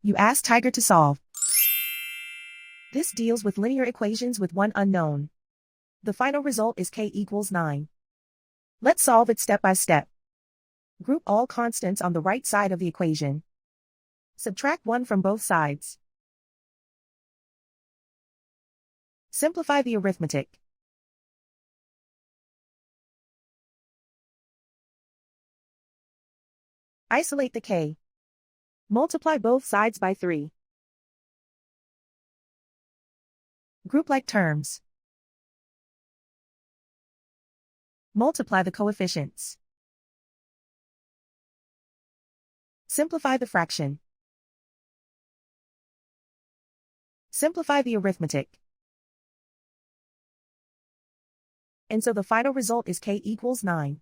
You ask Tiger to solve. This deals with linear equations with one unknown. The final result is k equals 9. Let's solve it step by step. Group all constants on the right side of the equation. Subtract 1 from both sides. Simplify the arithmetic. Isolate the k. Multiply both sides by 3. Group like terms. Multiply the coefficients. Simplify the fraction. Simplify the arithmetic. And so the final result is k equals 9.